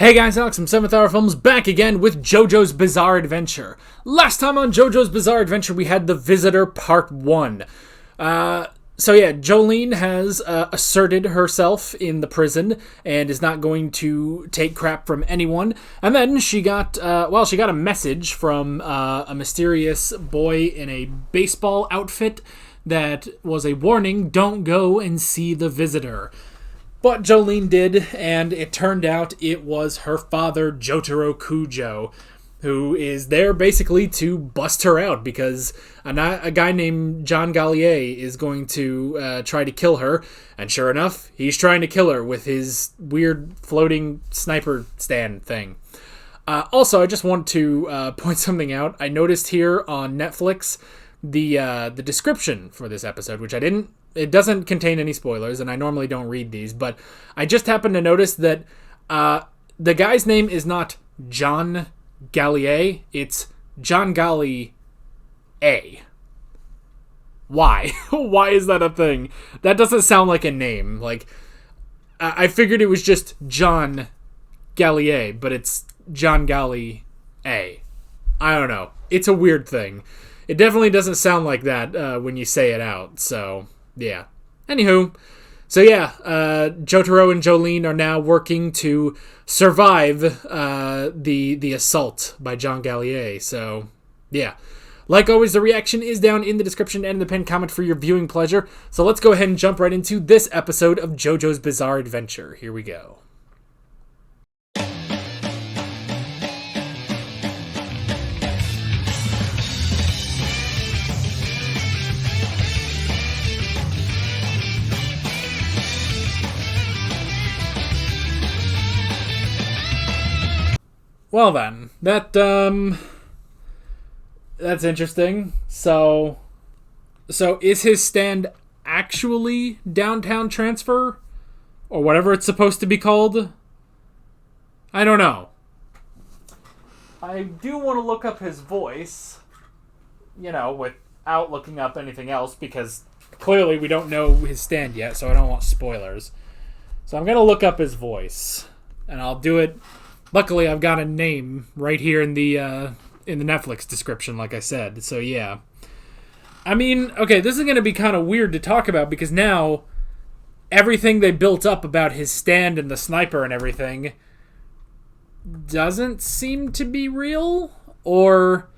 Hey guys, Alex from 7th Hour Films back again with JoJo's Bizarre Adventure. Last time on JoJo's Bizarre Adventure we had The Visitor Part 1. Jolene has asserted herself in the prison and is not going to take crap from anyone. And then she got a message from a mysterious boy in a baseball outfit that was a warning, don't go and see the visitor. But Jolene did, and it turned out it was her father, Jotaro Kujo, who is there basically to bust her out because a guy named John Gallier is going to try to kill her. And sure enough, he's trying to kill her with his weird floating sniper stand thing. Also, I just want to point something out. I noticed here on Netflix the description for this episode, which it doesn't contain any spoilers, and I normally don't read these, but I just happened to notice that the guy's name is not John Gallier, it's John Galli A. Why? Why is that a thing? That doesn't sound like a name. Like, I figured it was just John Gallier, but it's John Galli A. I don't know. It's a weird thing. It definitely doesn't sound like that when you say it out, so yeah. Anywho, Jotaro and Jolene are now working to survive the assault by John Gallier. So, yeah. Like always, the reaction is down in the description and in the pinned comment for your viewing pleasure. So let's go ahead and jump right into this episode of JoJo's Bizarre Adventure. Here we go. Well then, that's interesting. So is his stand actually downtown transfer? Or whatever it's supposed to be called? I don't know. I do want to look up his voice, without looking up anything else, because clearly we don't know his stand yet, so I don't want spoilers. So I'm going to look up his voice, and I'll do it. Luckily, I've got a name right here in the Netflix description, like I said. So, yeah. I mean, okay, this is going to be kind of weird to talk about because now everything they built up about his stand and the sniper and everything doesn't seem to be real. Or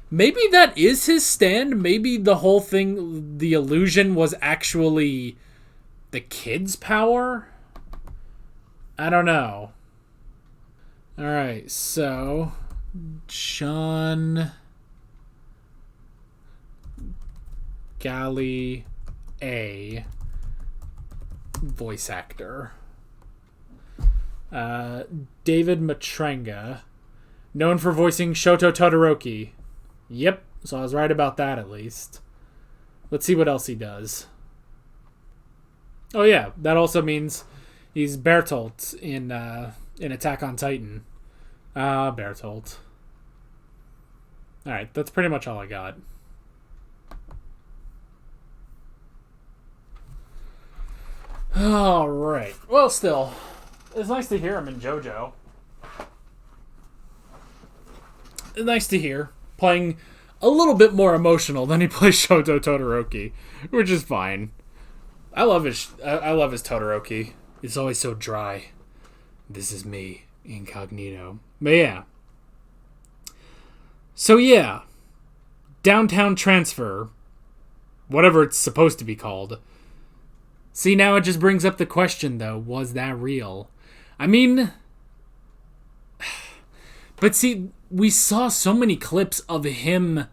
maybe that is his stand. Maybe the whole thing, the illusion, was actually the kid's power. I don't know. Alright, so John Galli A, voice actor. David Matranga, known for voicing Shoto Todoroki. Yep, so I was right about that at least. Let's see what else he does. Oh yeah, that also means he's Bertolt in Attack on Titan. Bertolt. Alright, that's pretty much all I got. Alright. Well, still, it's nice to hear him in JoJo. It's nice to hear. Playing a little bit more emotional than he plays Shoto Todoroki, which is fine. I love his Todoroki. It's always so dry. This is me, incognito. But yeah. So yeah. Downtown transfer. Whatever it's supposed to be called. See, now it just brings up the question, though. Was that real? I mean... But see, we saw so many clips of him...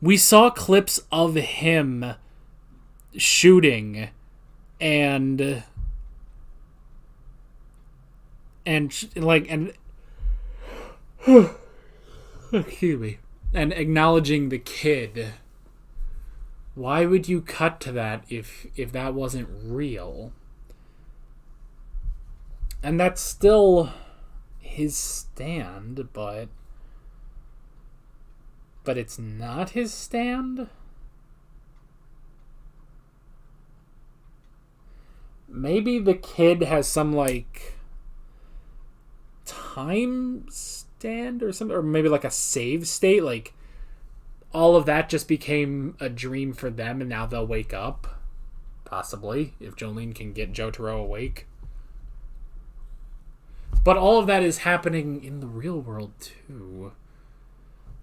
We saw clips of him shooting and excuse me, and acknowledging the kid. Why would you cut to that if that wasn't real? And that's still his stand, but it's not his stand? maybe the kid has some, like, time stand or something, or maybe like a save state, like all of that just became a dream for them and now they'll wake up, possibly, if Jolene can get Jotaro awake. But all of that is happening in the real world too.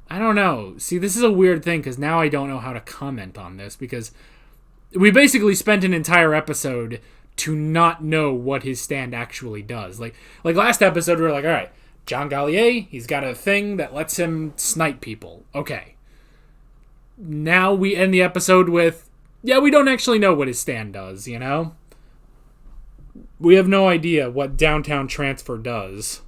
I don't know. See, this is a weird thing because now I don't know how to comment on this because we basically spent an entire episode to not know what his stand actually does. Like last episode, we were like, all right, John Gallier, he's got a thing that lets him snipe people. Okay. Now we end the episode with, yeah, we don't actually know what his stand does, you know? We have no idea what Downtown Transfer does.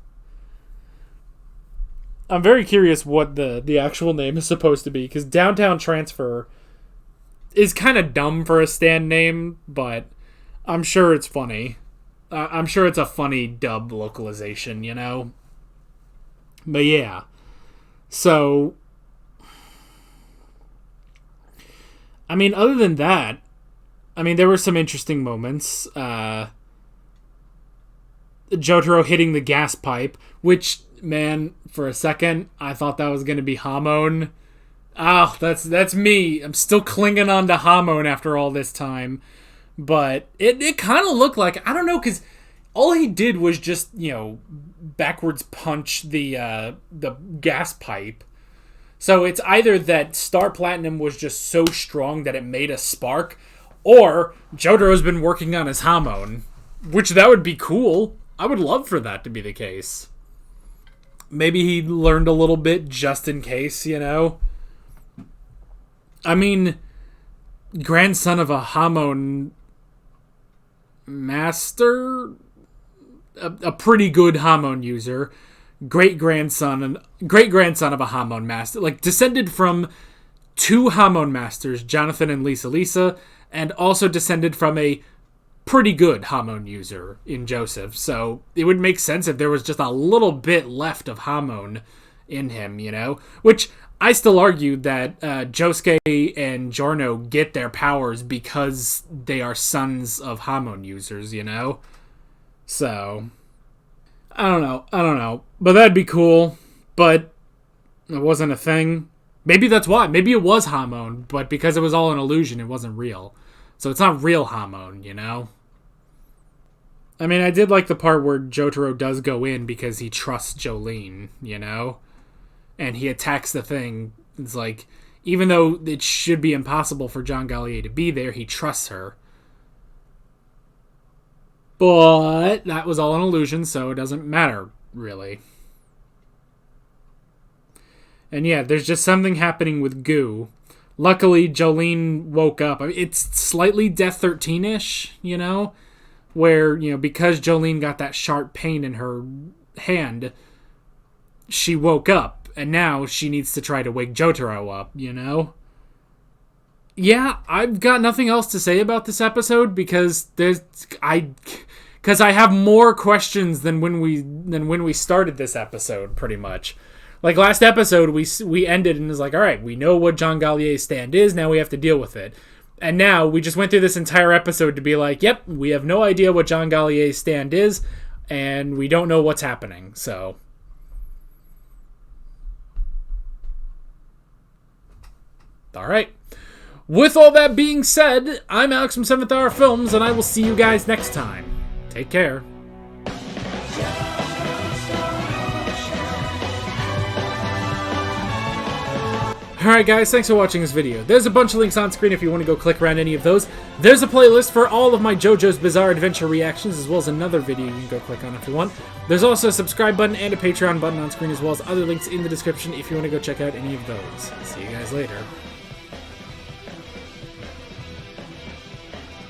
I'm very curious what the actual name is supposed to be, because Downtown Transfer is kind of dumb for a stand name, but I'm sure it's funny. I'm sure it's a funny dub localization, you know? But yeah. So, I mean, other than that, I mean, there were some interesting moments. Jotaro hitting the gas pipe, which, man, for a second, I thought that was going to be Hamon. Oh, that's me. I'm still clinging on to Hamon after all this time. But it kind of looked like, I don't know, because all he did was just, you know, backwards punch the gas pipe. So it's either that Star Platinum was just so strong that it made a spark, or Jotaro's been working on his Hamon, which that would be cool. I would love for that to be the case. Maybe he learned a little bit just in case, you know? I mean, grandson of a Hamon master, a pretty good Hamon user, great grandson of a Hamon master, like descended from two Hamon masters, Jonathan and Lisa, and also descended from a pretty good Hamon user in Joseph. So it would make sense if there was just a little bit left of Hamon in him, you know? Which I still argue that Josuke and Giorno get their powers because they are sons of Hamon users, you know? So, I don't know. But that'd be cool. But it wasn't a thing. Maybe that's why. Maybe it was Hamon, but because it was all an illusion, it wasn't real. So it's not real Hamon, you know? I mean, I did like the part where Jotaro does go in because he trusts Jolene, you know? And he attacks the thing. It's like, even though it should be impossible for John Gallier to be there, he trusts her. But that was all an illusion, so it doesn't matter, really. And yeah, there's just something happening with Goo. Luckily, Jolene woke up. I mean, it's slightly Death 13-ish, you know? Where, you know, because Jolene got that sharp pain in her hand, she woke up. And now she needs to try to wake Jotaro up, you know? Yeah, I've got nothing else to say about this episode because I have more questions than when we started this episode, pretty much. Like last episode, we ended and it was like, all right, we know what John Gallier's stand is, now we have to deal with it. And now we just went through this entire episode to be like, yep, we have no idea what John Gallier's stand is, and we don't know what's happening, so. All right. With all that being said, I'm Alex from 7th Hour Films, and I will see you guys next time. Take care. Alright guys, thanks for watching this video. There's a bunch of links on screen if you want to go click around any of those. There's a playlist for all of my JoJo's Bizarre Adventure reactions, as well as another video you can go click on if you want. There's also a subscribe button and a Patreon button on screen, as well as other links in the description if you want to go check out any of those. See you guys later.